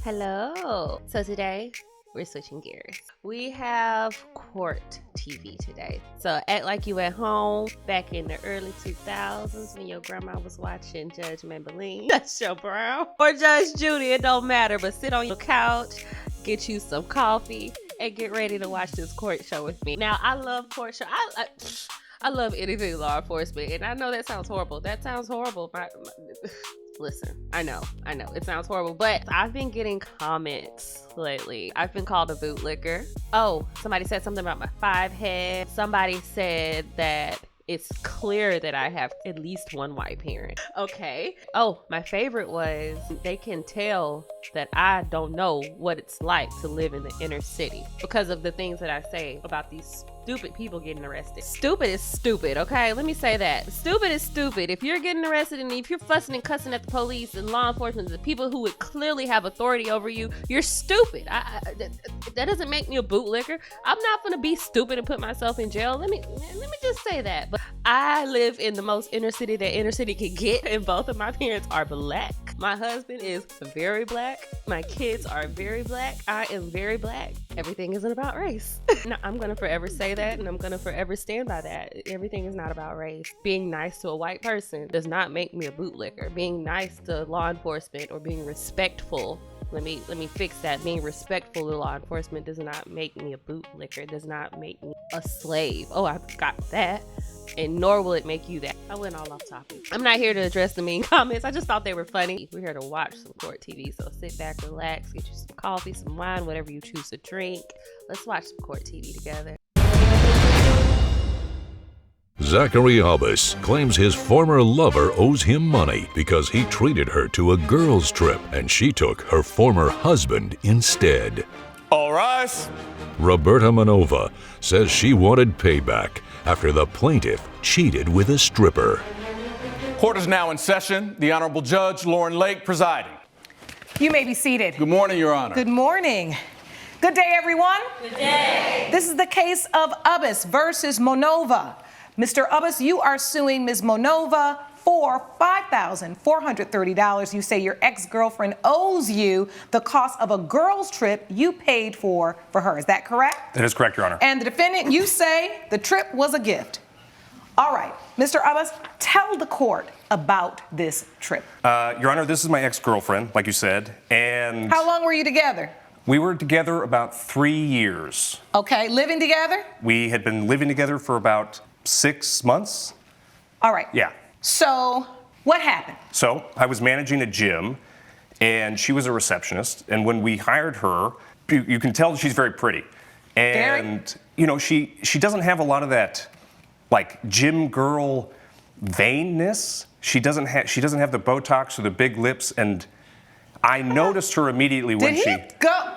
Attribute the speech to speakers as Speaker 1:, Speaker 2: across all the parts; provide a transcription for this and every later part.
Speaker 1: Hello. So today we're switching gears. We have court TV today. So act like you at home back in the early 2000s when your grandma was watching Judge Mambeline, Judge Brown, or Judge Judy. It don't matter, but sit on your couch, get you some coffee, and get ready to watch this court show with me. Now, I love court show. I love anything law enforcement, and I know that sounds horrible. That sounds horrible. Listen, I know, it sounds horrible, but I've been getting comments lately. I've been called a bootlicker. Oh, somebody said something about my 5 head. Somebody said that it's clear that I have at least one white parent. Okay. Oh, my favorite was they can tell that I don't know what it's like to live in the inner city because of the things that I say about these stupid people getting arrested. Stupid is stupid, okay? Let me say that. Stupid is stupid. If you're getting arrested and if you're fussing and cussing at the police and law enforcement, the people who would clearly have authority over you, you're stupid. That doesn't make me a bootlicker. I'm not gonna be stupid and put myself in jail. Let me just say that. But I live in the most inner city that inner city can get, and both of my parents are black. My husband is very black. My kids are very black. I am very black. Everything isn't about race. No, I'm gonna forever say that, and I'm gonna forever stand by that. Everything is not about race. Being nice to a white person does not make me a bootlicker. Being nice to law enforcement or being respectful, let me fix that. Being respectful to law enforcement does not make me a bootlicker. It does not make me a slave. Oh, I got that. And nor will it make you that. I went all off topic. I'm not here to address the mean comments. I just thought they were funny. We're here to watch some court TV. So sit back, relax, get you some coffee, some wine, whatever you choose to drink. Let's watch some court TV together.
Speaker 2: Zachary Albus claims his former lover owes him money because he treated her to a girls' trip and she took her former husband instead.
Speaker 3: All rise.
Speaker 2: Roberta Manova says she wanted payback after the plaintiff cheated with a stripper.
Speaker 3: Court is now in session. The Honorable Judge Lauren Lake presiding.
Speaker 4: You may be seated.
Speaker 3: Good morning, Your Honor.
Speaker 4: Good morning. Good day, everyone.
Speaker 1: Good day.
Speaker 4: This is the case of Ubbas versus Monova. Mr. Ubbas, you are suing Ms. Monova for $5,430. You say your ex-girlfriend owes you the cost of a girls' trip you paid for her. Is that correct?
Speaker 3: That is correct, Your Honor.
Speaker 4: And the defendant, you say the trip was a gift. All right, Mr. Ubbas, tell the court about this trip.
Speaker 3: Your Honor, this is my ex-girlfriend, like you said, and...
Speaker 4: How long were you together?
Speaker 3: We were together about 3 years.
Speaker 4: Okay, living together?
Speaker 3: We had been living together for about 6 months.
Speaker 4: All right.
Speaker 3: Yeah.
Speaker 4: So, what happened?
Speaker 3: So, I was managing a gym, and she was a receptionist, and when we hired her, you can tell she's very pretty. And, you know, she doesn't have a lot of that, like, gym girl vainness. She doesn't have the Botox or the big lips, and I noticed her immediately when she...
Speaker 4: Did he go...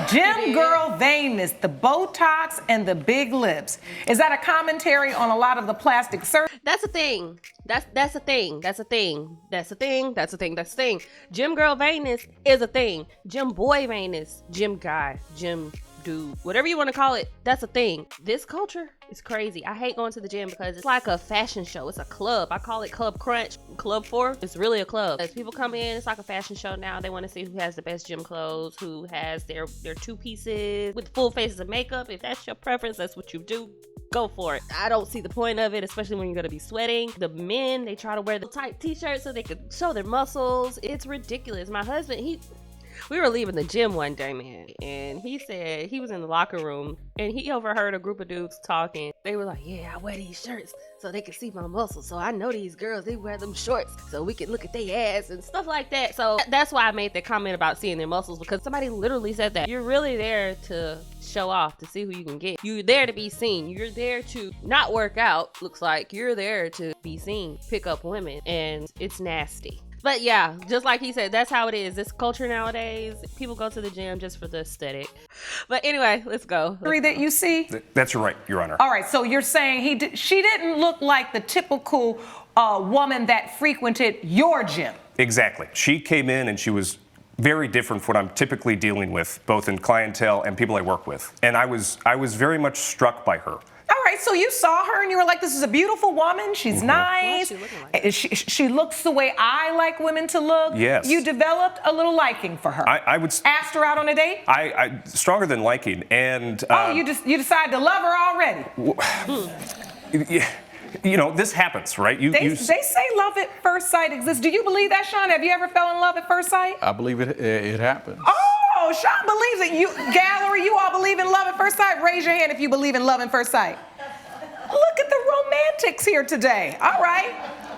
Speaker 4: Gym girl vainness, the Botox and the big lips. Is that a commentary on a lot of the plastic surgery?
Speaker 1: That's a thing. That's a thing. That's a thing. That's a thing. That's a thing. That's a thing. Gym girl vainness is a thing. Gym boy vainness, gym guy, gym dude, whatever you want to call it, that's a thing. This culture is crazy. I hate going to the gym because it's like a fashion show. It's a club. I call it Club Crunch, Club 4. It's really a club. As people come in, it's like a fashion show now. They want to see who has the best gym clothes, who has their 2 pieces with full faces of makeup. If that's your preference, that's what you do. Go for it. I don't see the point of it, especially when you're going to be sweating. The men, they try to wear the tight t-shirts so they could show their muscles. It's ridiculous. My husband, we were leaving the gym one day, man, and he said he was in the locker room and he overheard a group of dudes talking. They were like, yeah, I wear these shirts so they can see my muscles. So I know these girls, they wear them shorts so we can look at their ass and stuff like that. So that's why I made that comment about seeing their muscles, because somebody literally said that. You're really there to show off, to see who you can get. You're there to be seen. You're there to not work out, looks like. You're there to be seen, pick up women, and it's nasty. But yeah, just like he said, that's how it is. This culture nowadays, people go to the gym just for the aesthetic. But anyway, let's go.
Speaker 4: That you see?
Speaker 3: That's right, Your Honor.
Speaker 4: All right, so you're saying she didn't look like the typical woman that frequented your gym.
Speaker 3: Exactly. She came in and she was very different from what I'm typically dealing with, both in clientele and people I work with. And I was very much struck by her.
Speaker 4: All right, so you saw her and you were like, this is a beautiful woman. She's nice.
Speaker 1: What's she looking like?
Speaker 4: She looks the way I like women to look.
Speaker 3: Yes.
Speaker 4: You developed a little liking for her.
Speaker 3: I would.
Speaker 4: Asked her out on a date?
Speaker 3: I stronger than liking, and.
Speaker 4: You decided to love her already.
Speaker 3: You know, this happens, right?
Speaker 4: They say love at first sight exists. Do you believe that, Sean? Have you ever fell in love at first sight?
Speaker 5: I believe it happens.
Speaker 4: Oh, Sean believes it. You, gallery, you all believe in love at first sight? Raise your hand if you believe in love at first sight. Look at the romantics here today. All right.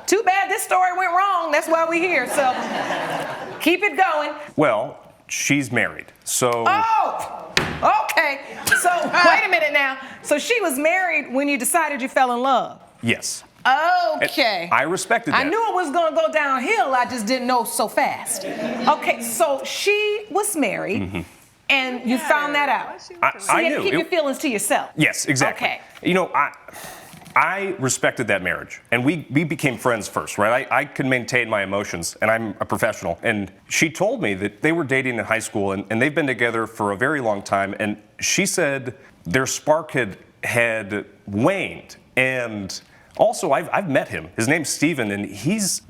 Speaker 4: Too bad this story went wrong. That's why we're here. So keep it going.
Speaker 3: Well, she's married, so.
Speaker 4: Oh, okay. So wait a minute now. So she was married when you decided you fell in love?
Speaker 3: Yes.
Speaker 4: Okay.
Speaker 3: I respected that.
Speaker 4: I knew it was going to go downhill. I just didn't know so fast. Okay, so she was married, and you found that out. So you had to keep your feelings to yourself.
Speaker 3: Yes, exactly.
Speaker 4: Okay.
Speaker 3: You know, I respected that marriage, and we became friends first, right? I could maintain my emotions, and I'm a professional. And she told me that they were dating in high school, and they've been together for a very long time. And she said their spark had waned, and. Also, I've met him. His name's Steven, and he's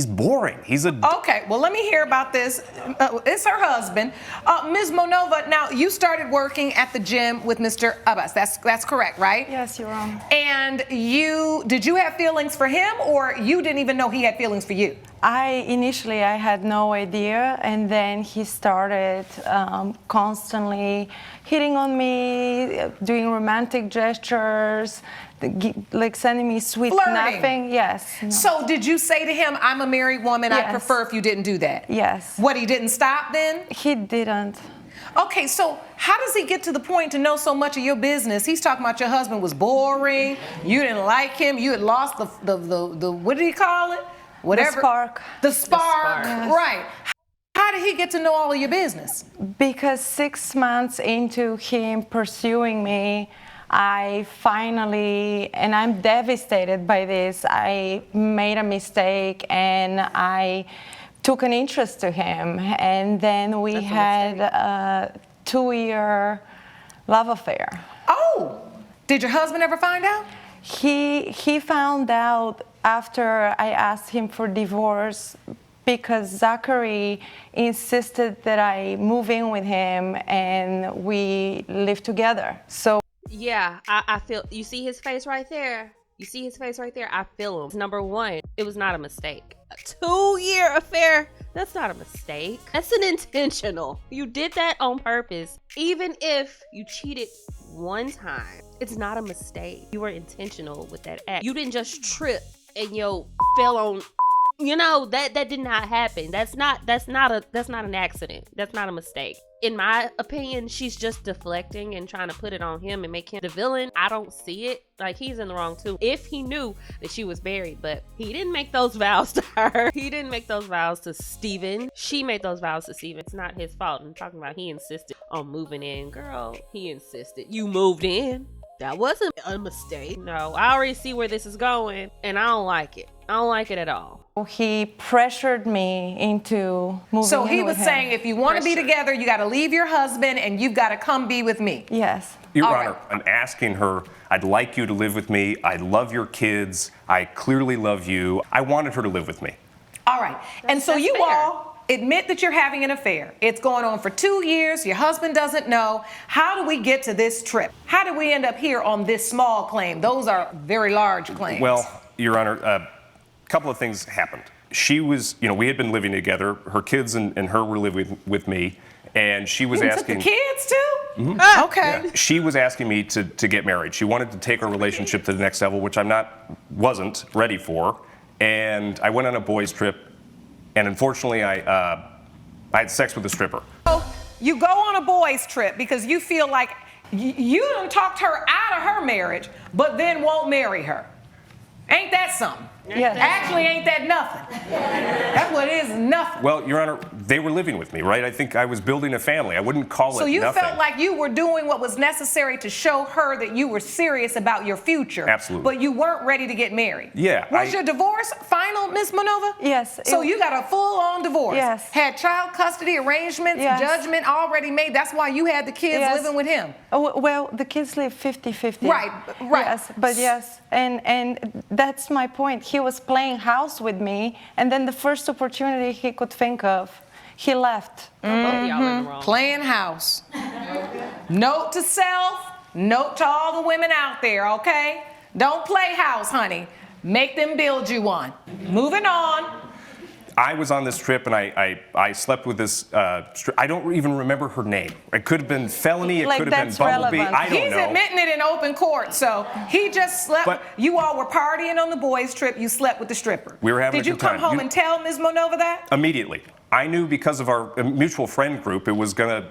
Speaker 3: boring.
Speaker 4: Okay, well, let me hear about this. It's her husband. Ms. Monova, now, you started working at the gym with Mr. Abbas. That's correct, right?
Speaker 6: Yes, Your Honor.
Speaker 4: And did you have feelings for him, or you didn't even know he had feelings for you?
Speaker 6: Initially, I had no idea, and then he started constantly hitting on me, doing romantic gestures, like sending me sweet
Speaker 4: Flirting.
Speaker 6: nothing. Yes. No.
Speaker 4: So did you say to him, I'm a married woman,
Speaker 6: Yes.
Speaker 4: I'd prefer if you didn't do that?
Speaker 6: Yes.
Speaker 4: What, he didn't stop then?
Speaker 6: He didn't.
Speaker 4: Okay, so how does he get to the point to know so much of your business? He's talking about your husband was boring, you didn't like him, you had lost the what did he call it? Whatever.
Speaker 6: The spark.
Speaker 4: The spark,
Speaker 6: Yes.
Speaker 4: Right. How did he get to know all of your business?
Speaker 6: Because 6 months into him pursuing me, I finally, and I'm devastated by this, I made a mistake and I took an interest to him. And then we had a 2-year love affair.
Speaker 4: Oh, did your husband ever find out?
Speaker 6: He found out after I asked him for divorce because Zachary insisted that I move in with him and we live together. So
Speaker 1: Yeah, I feel, you see his face right there? You see his face right there? I feel him. Number one, it was not a mistake. A 2-year affair, that's not a mistake. That's an intentional. You did that on purpose. Even if you cheated one time, it's not a mistake. You were intentional with that act. You didn't just trip and fell on, that did not happen. That's not an accident. That's not a mistake. In my opinion, she's just deflecting and trying to put it on him and make him the villain. I don't see it. Like, he's in the wrong too. If he knew that she was married, but he didn't make those vows to her. He didn't make those vows to Steven. She made those vows to Steven. It's not his fault. I'm talking about he insisted on moving in. Girl, he insisted. You moved in. That wasn't a mistake. No, I already see where this is going, and I don't like it. I don't like it at all.
Speaker 6: he pressured me into moving
Speaker 4: So
Speaker 6: in
Speaker 4: he
Speaker 6: with
Speaker 4: was
Speaker 6: him.
Speaker 4: saying, if you want to be together, you got to leave your husband and you've got to come be with me.
Speaker 6: Yes.
Speaker 3: Your
Speaker 4: All
Speaker 3: Honor,
Speaker 4: right.
Speaker 3: I'm asking her, I'd like you to live with me. I love your kids. I clearly love you. I wanted her to live with me.
Speaker 4: All right. And so
Speaker 1: that's
Speaker 4: you
Speaker 1: fair.
Speaker 4: all admit that you're having an affair. It's going on for 2 years. Your husband doesn't know. How do we get to this trip? How do we end up here on this small claim? Those are very large claims.
Speaker 3: Well, Your Honor, a couple of things happened. She was, we had been living together. Her kids and her were living with me. And she was
Speaker 4: You took
Speaker 3: asking.
Speaker 4: the kids too?
Speaker 3: Mm-hmm.
Speaker 4: Okay.
Speaker 3: She was asking me to get married. She wanted to take our relationship to the next level, which wasn't ready for. And I went on a boys' trip, and unfortunately, I had sex with a stripper.
Speaker 4: So you go on a boys' trip because you feel like you done talked her out of her marriage, but then won't marry her. Ain't that something?
Speaker 6: Yes.
Speaker 4: Actually, ain't that nothing? That's what it is, nothing.
Speaker 3: Well, Your Honor, they were living with me, right? I think I was building a family. I wouldn't call
Speaker 4: So
Speaker 3: it
Speaker 4: you
Speaker 3: nothing.
Speaker 4: felt like you were doing what was necessary to show her that you were serious about your future.
Speaker 3: Absolutely.
Speaker 4: But you weren't ready to get married.
Speaker 3: Yeah,
Speaker 4: Was your divorce final, Miss Manova?
Speaker 6: Yes.
Speaker 4: So you got a full-on divorce.
Speaker 6: Yes.
Speaker 4: Had child custody arrangements,
Speaker 6: Yes.
Speaker 4: judgment already made. That's why you had the kids
Speaker 6: Yes.
Speaker 4: living with him.
Speaker 6: Oh, well, the kids live 50-50.
Speaker 4: Right.
Speaker 6: Yes, but yes, and that's my point. He was playing house with me, and then the first opportunity he could think of, he left.
Speaker 1: Both of y'all in the wrong.
Speaker 4: Playing house. Note to self, note to all the women out there, okay? Don't play house, honey. Make them build you one. Moving on.
Speaker 3: I was on this trip and I slept with this, I don't even remember her name. It could have been Felony, it
Speaker 6: Like,
Speaker 3: could have been
Speaker 6: that's
Speaker 3: Bumblebee,
Speaker 6: relevant.
Speaker 3: I don't
Speaker 4: He's
Speaker 3: know.
Speaker 4: admitting it in open court, so he just slept.
Speaker 3: But-
Speaker 4: you all were partying on the boys' trip. You slept with the stripper.
Speaker 3: We were having
Speaker 4: Did
Speaker 3: a
Speaker 4: you
Speaker 3: good
Speaker 4: come
Speaker 3: time.
Speaker 4: home
Speaker 3: You-
Speaker 4: and tell Ms. Monova that?
Speaker 3: Immediately. I knew because of our mutual friend group, it was gonna,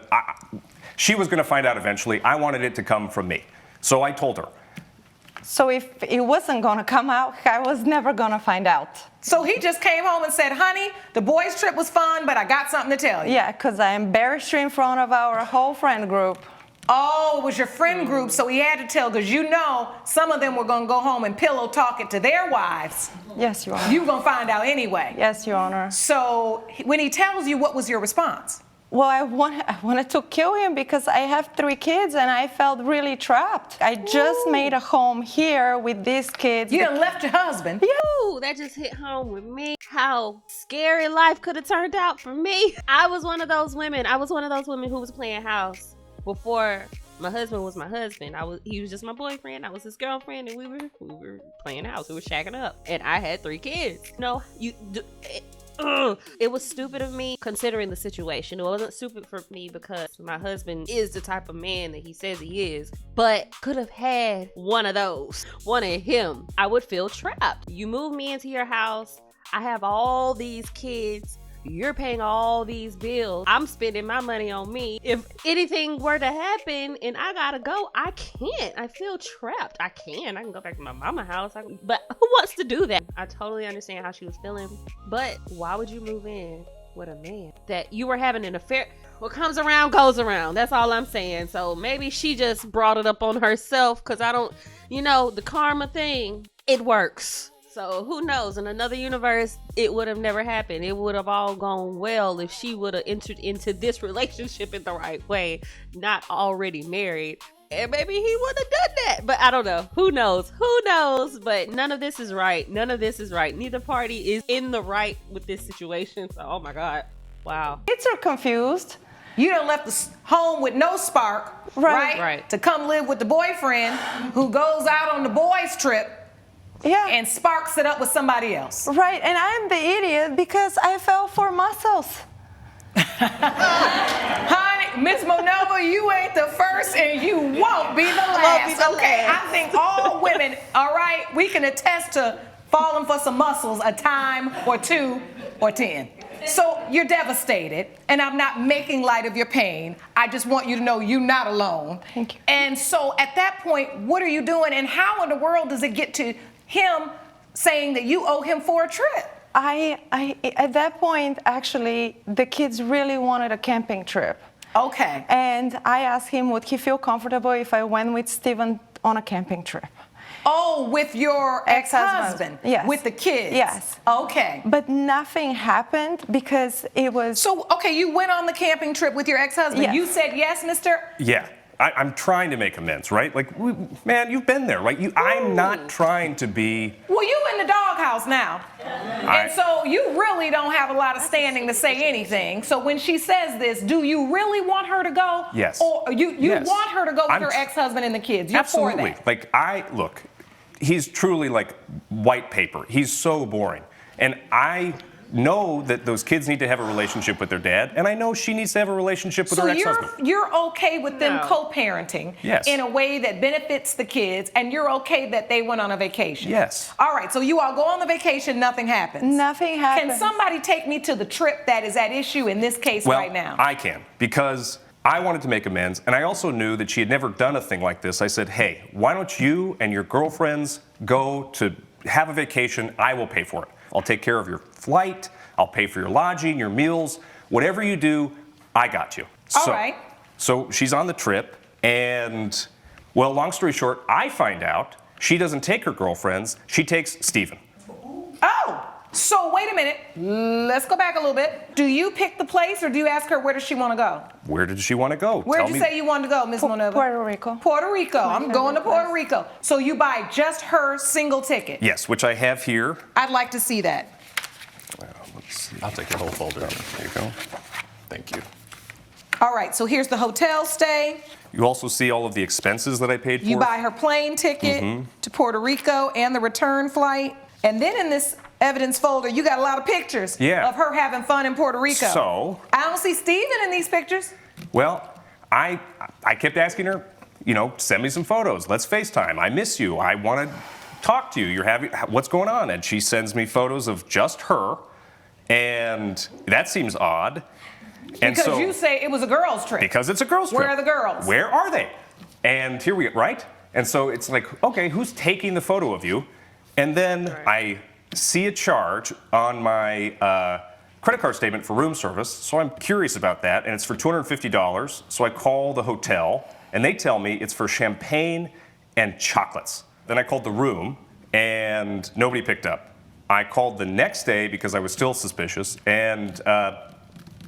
Speaker 3: she was gonna find out eventually. I wanted it to come from me. So I told her.
Speaker 6: So if it wasn't gonna come out, I was never gonna find out.
Speaker 4: So he just came home and said, honey, the boys' trip was fun, but I got something to tell you.
Speaker 6: Yeah, because I embarrassed you in front of our whole friend group.
Speaker 4: Oh, it was your friend group, so he had to tell, because you know some of them were going to go home and pillow talk it to their wives.
Speaker 6: Yes, Your Honor.
Speaker 4: You were going to find out anyway.
Speaker 6: Yes, Your Honor.
Speaker 4: So when he tells you, what was your response?
Speaker 6: Well, I wanted to kill him because I have 3 kids and I felt really trapped. I just made a home here with these kids.
Speaker 4: You done left your husband.
Speaker 1: Ooh, that just hit home with me. How scary life could have turned out for me. I was one of those women. Who was playing house before my husband was my husband. He was just my boyfriend. I was his girlfriend, and we were playing house. We were shacking up, and I had 3 kids. No, it was stupid of me considering the situation. It wasn't stupid for me because my husband is the type of man that he says he is, but could have had one of those, one of him. I would feel trapped. You move me into your house. I have all these kids. You're paying all these bills. I'm spending my money on me. If anything were to happen and I gotta go, I can't. I feel trapped. I can go back to my mama's house. But who wants to do that? I totally understand how she was feeling. But why would you move in with a man that you were having an affair? What comes around goes around. That's all I'm saying. So maybe she just brought it up on herself because the karma thing, it works. So who knows? In another universe, it would have never happened. It would have all gone well if she would have entered into this relationship in the right way, not already married. And maybe he would have done that. But I don't know. Who knows? But none of this is right. Neither party is in the right with this situation. So, oh my God. Wow.
Speaker 6: Kids are confused.
Speaker 4: You done left the home with no spark,
Speaker 1: Right.
Speaker 4: To come live with the boyfriend who goes out on the boys' trip.
Speaker 6: Yeah.
Speaker 4: And sparks it up with somebody else.
Speaker 6: Right, and I'm the idiot because I fell for muscles.
Speaker 4: Honey, Miss Monova, you ain't the first and you won't be the last. Okay, I think all women, all right, we can attest to falling for some muscles a time or 2 or 10. So you're devastated, and I'm not making light of your pain. I just want you to know you're not alone.
Speaker 6: Thank you.
Speaker 4: And so at that point, what are you doing, and how in the world does it get to him saying that you owe him for a trip?
Speaker 6: I at that point, actually, the kids really wanted a camping trip.
Speaker 4: Okay.
Speaker 6: And I asked him, would he feel comfortable if I went with Steven on a camping trip?
Speaker 4: Oh, with your ex-husband?
Speaker 6: Yes.
Speaker 4: With the kids?
Speaker 6: Yes.
Speaker 4: Okay.
Speaker 6: But nothing happened because it was...
Speaker 4: So, okay, you went on the camping trip with your ex-husband.
Speaker 6: Yes.
Speaker 4: You said yes, mister?
Speaker 3: Yeah, I'm trying to make amends, right? Like, man, you've been there, right? I'm not trying to be...
Speaker 4: Well, you in the doghouse now. And so you really don't have a lot of standing to say anything. So when she says this, do you really want her to go?
Speaker 3: Yes.
Speaker 4: Or you
Speaker 3: Yes.
Speaker 4: want her to go with
Speaker 3: I'm
Speaker 4: her ex-husband and the kids? You're for
Speaker 3: Absolutely.
Speaker 4: that.
Speaker 3: Look, he's truly like white paper. He's so boring. And I know that those kids need to have a relationship with their dad, and I know she needs to have a relationship with
Speaker 4: So
Speaker 3: her ex-husband.
Speaker 4: you're okay with them
Speaker 1: No.
Speaker 4: co-parenting
Speaker 3: Yes.
Speaker 4: in a way that benefits the kids, and you're okay that they went on a vacation?
Speaker 3: Yes.
Speaker 4: All right, so you all go on the vacation, nothing happens.
Speaker 6: Nothing happens.
Speaker 4: Can somebody take me to the trip that is at issue in this case
Speaker 3: Well,
Speaker 4: right now?
Speaker 3: I can, because I wanted to make amends, and I also knew that she had never done a thing like this. I said, hey, why don't you and your girlfriends go to have a vacation, I will pay for it. I'll take care of your flight, I'll pay for your lodging, your meals, whatever you do, I got you.
Speaker 4: All right.
Speaker 3: So she's on the trip, and, well, long story short, I find out she doesn't take her girlfriends, she takes Steven.
Speaker 4: Oh, so wait a minute. Let's go back a little bit. Do you pick the place, or do you ask her where does she want to go?
Speaker 3: Where did she want to go?
Speaker 4: Where did you say you wanted to go, Ms. Monova?
Speaker 6: Puerto Rico.
Speaker 4: Puerto Rico. I'm going to Puerto Rico. So you buy just her single ticket?
Speaker 3: Yes, which I have here.
Speaker 4: I'd like to see that.
Speaker 3: Let's see.
Speaker 5: I'll take your whole folder.
Speaker 3: There you go.
Speaker 5: Thank you.
Speaker 4: All right, so here's the hotel stay.
Speaker 3: You also see all of the expenses that I paid for.
Speaker 4: You buy her plane ticket to Puerto Rico and the return flight. And then in this evidence folder, you got a lot of pictures of her having fun in Puerto Rico.
Speaker 3: So?
Speaker 4: I don't see Steven in these pictures.
Speaker 3: Well, I kept asking her, you know, send me some photos. Let's FaceTime. I miss you. I want to talk to you. What's going on? And she sends me photos of just her. And that seems odd. And
Speaker 4: Because
Speaker 3: so,
Speaker 4: you say it was a girls' trip.
Speaker 3: Because it's a girls' trip.
Speaker 4: Where are the girls?
Speaker 3: Where are they? And here we go, right? And so it's like, okay, who's taking the photo of you? And then I see a charge on my credit card statement for room service, so I'm curious about that, and it's for $250. So I call the hotel, and they tell me it's for champagne and chocolates. Then I called the room, and nobody picked up. I called the next day because I was still suspicious, and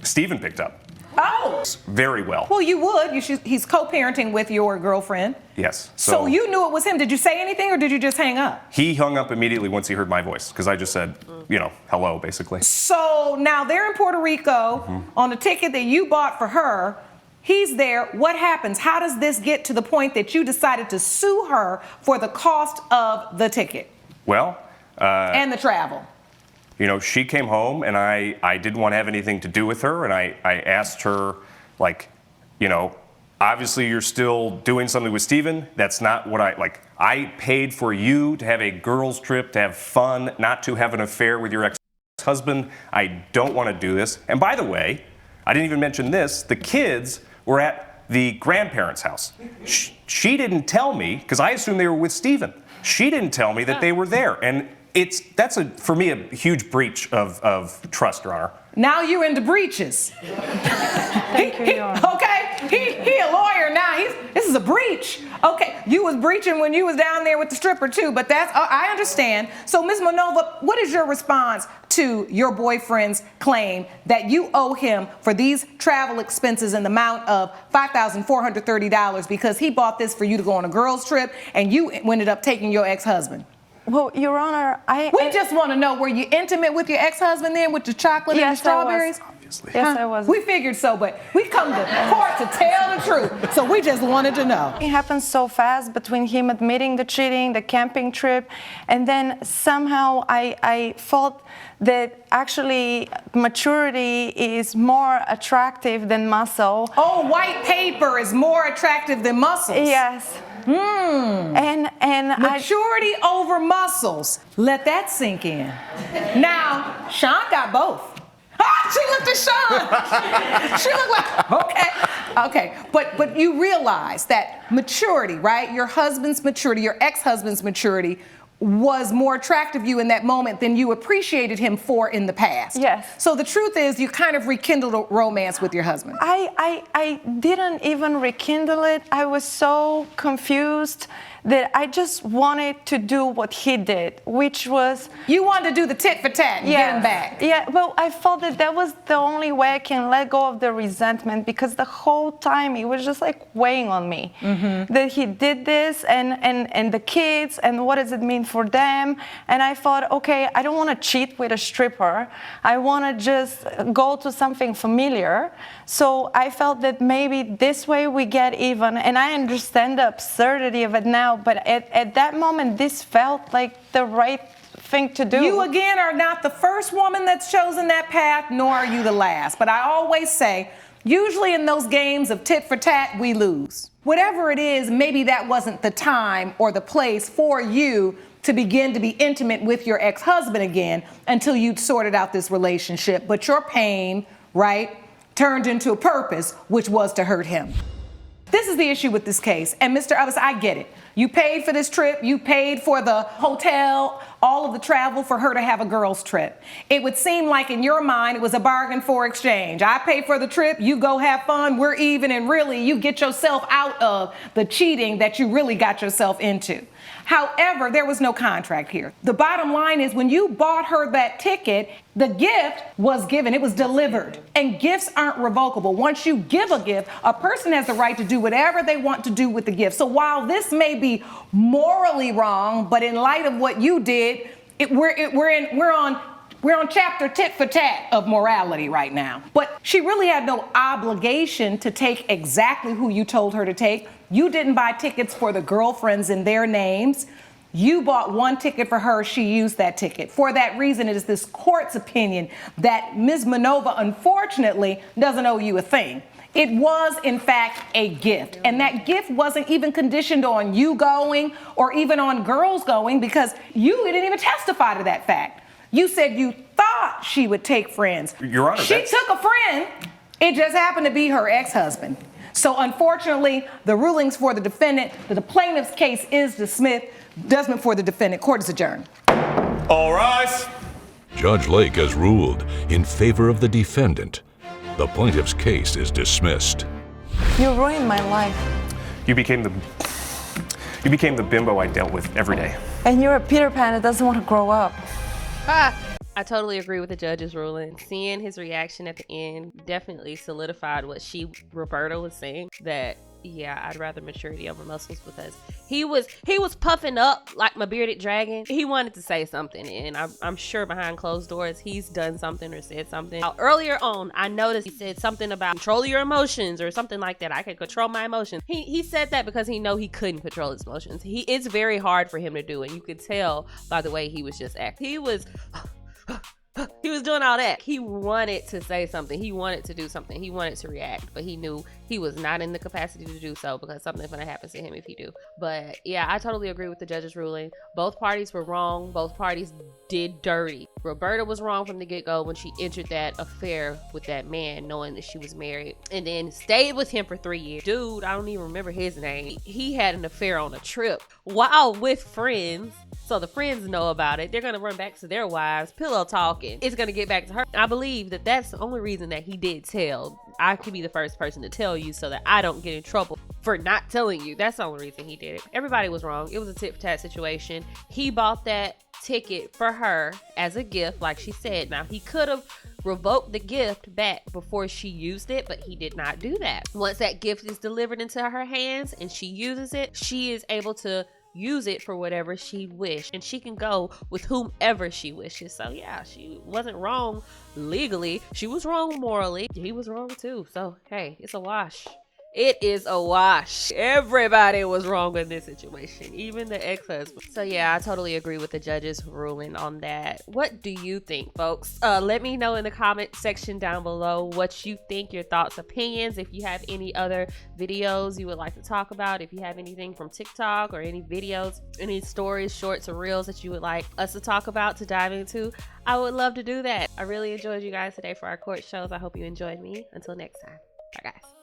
Speaker 3: Steven picked up.
Speaker 4: Oh!
Speaker 3: Very well.
Speaker 4: Well, you would. He's co-parenting with your girlfriend.
Speaker 3: Yes.
Speaker 4: So you knew it was him. Did you say anything, or did you just hang up?
Speaker 3: He hung up immediately once he heard my voice, because I just said, you know, hello, basically.
Speaker 4: So now they're in Puerto Rico on the ticket that you bought for her. He's there. What happens? How does this get to the point that you decided to sue her for the cost of the ticket?
Speaker 3: Well,
Speaker 4: and the travel.
Speaker 3: You know, she came home, and I didn't want to have anything to do with her, and I asked her, like, you know, obviously you're still doing something with Steven. That's not what I paid for you to have a girls' trip, to have fun, not to have an affair with your ex-husband. I don't want to do this. And by the way, I didn't even mention this, the kids were at the grandparents' house. She didn't tell me, because I assumed they were with Steven. She didn't tell me that they were there, and that's for me a huge breach of trust, Your Honor.
Speaker 4: Now you're into breaches.
Speaker 6: Thank you, Your Honor.
Speaker 4: Okay, he a lawyer now. This is a breach. Okay, you was breaching when you was down there with the stripper too, but I understand. So, Ms. Monova, what is your response to your boyfriend's claim that you owe him for these travel expenses in the amount of $5,430 because he bought this for you to go on a girls' trip and you ended up taking your ex-husband?
Speaker 6: Well, Your Honor,
Speaker 4: We just want to know, were you intimate with your ex-husband then with the chocolate and the strawberries?
Speaker 3: Obviously.
Speaker 6: Yes, I was.
Speaker 4: We figured so, but we come to court to tell the truth. So we just wanted to know.
Speaker 6: It happened so fast between him admitting the cheating, the camping trip, and then somehow I felt that actually maturity is more attractive than muscle.
Speaker 4: Oh, white paper is more attractive than muscles.
Speaker 6: Yes. And
Speaker 4: Maturity over muscles. Let that sink in. Now, Sean got both. Ah, she looked at Sean. She looked like, okay. But you realize that maturity, right? Your husband's maturity, your ex-husband's maturity was more attractive to you in that moment than you appreciated him for in the past.
Speaker 6: Yes.
Speaker 4: So the truth is you kind of rekindled a romance with your husband.
Speaker 6: I didn't even rekindle it. I was so confused that I just wanted to do what he did, which was...
Speaker 4: You wanted to do the tit for tat and get him back.
Speaker 6: Yeah, well, I felt that was the only way I can let go of the resentment, because the whole time it was just like weighing on me. That he did this and the kids, and what does it mean for them? And I thought, okay, I don't want to cheat with a stripper. I want to just go to something familiar. So I felt that maybe this way we get even, and I understand the absurdity of it now, but at that moment, this felt like the right thing to do.
Speaker 4: You, again, are not the first woman that's chosen that path, nor are you the last. But I always say, usually in those games of tit for tat, we lose. Whatever it is, maybe that wasn't the time or the place for you to begin to be intimate with your ex-husband again until you'd sorted out this relationship. But your pain, right, turned into a purpose, which was to hurt him. This is the issue with this case. And Mr. Ellis, I get it. You paid for this trip. You paid for the hotel, all of the travel for her to have a girls' trip. It would seem like in your mind it was a bargain for exchange. I pay for the trip, you go have fun, we're even, and really you get yourself out of the cheating that you really got yourself into. However, there was no contract here. The bottom line is when you bought her that ticket, the gift was given, it was delivered. And gifts aren't revocable. Once you give a gift, a person has the right to do whatever they want to do with the gift. So while this may be morally wrong, but in light of what you did, we're on chapter tit for tat of morality right now. But she really had no obligation to take exactly who you told her to take. You didn't buy tickets for the girlfriends in their names. You bought one ticket for her, she used that ticket. For that reason, it is this court's opinion that Ms. Manova, unfortunately, doesn't owe you a thing. It was, in fact, a gift. And that gift wasn't even conditioned on you going or even on girls going because you didn't even testify to that fact. You said you thought she would take friends.
Speaker 3: Your Honor,
Speaker 4: she took a friend. It just happened to be her ex-husband. So unfortunately, the rulings for the defendant, the plaintiff's case is dismissed. Judgment for the defendant. Court is adjourned.
Speaker 5: All rise.
Speaker 2: Judge Lake has ruled in favor of the defendant. The plaintiff's case is dismissed.
Speaker 6: You ruined my life.
Speaker 3: You became the bimbo I dealt with every day.
Speaker 6: And you're a Peter Pan that doesn't want to grow up.
Speaker 1: I totally agree with the judge's ruling. Seeing his reaction at the end definitely solidified what Roberta was saying, that yeah, I'd rather maturity over muscles, because he was puffing up like my bearded dragon. He wanted to say something, and I'm sure behind closed doors he's done something or said something. Now, earlier on, I noticed he said something about control your emotions or something like that. I can control my emotions. He said that because he know he couldn't control his emotions. It's very hard for him to do it. You could tell by the way he was just acting. He was doing all that. He wanted to say something. He wanted to do something. He wanted to react, but he knew he was not in the capacity to do so because something's going to happen to him if he do. But yeah, I totally agree with the judge's ruling. Both parties were wrong. Both parties did dirty. Roberta was wrong from the get-go when she entered that affair with that man knowing that she was married and then stayed with him for 3 years. Dude, I don't even remember his name. He had an affair on a trip while with friends. So the friends know about it. They're going to run back to their wives, pillow talking. It's going to get back to her. I believe that that's the only reason that he did tell. I could be the first person to tell you so that I don't get in trouble for not telling you. That's the only reason he did it. Everybody was wrong. It was a tit-for-tat situation. He bought that ticket for her as a gift, like she said. Now, he could have revoked the gift back before she used it, but he did not do that. Once that gift is delivered into her hands and she uses it, she is able to use it for whatever she wished, and she can go with whomever she wishes. So yeah, she wasn't wrong legally, she was wrong morally. He was wrong too. So hey, it's a wash. It is a wash. Everybody was wrong in this situation, even the ex-husband. So yeah, I totally agree with the judge's ruling on that. What do you think, folks? Let me know in the comment section down below what you think, your thoughts, opinions. If you have any other videos you would like to talk about, if you have anything from TikTok or any videos, any stories, shorts, or reels that you would like us to talk about, to dive into, I would love to do that. I really enjoyed you guys today for our court shows. I hope you enjoyed me. Until next time. Bye, guys.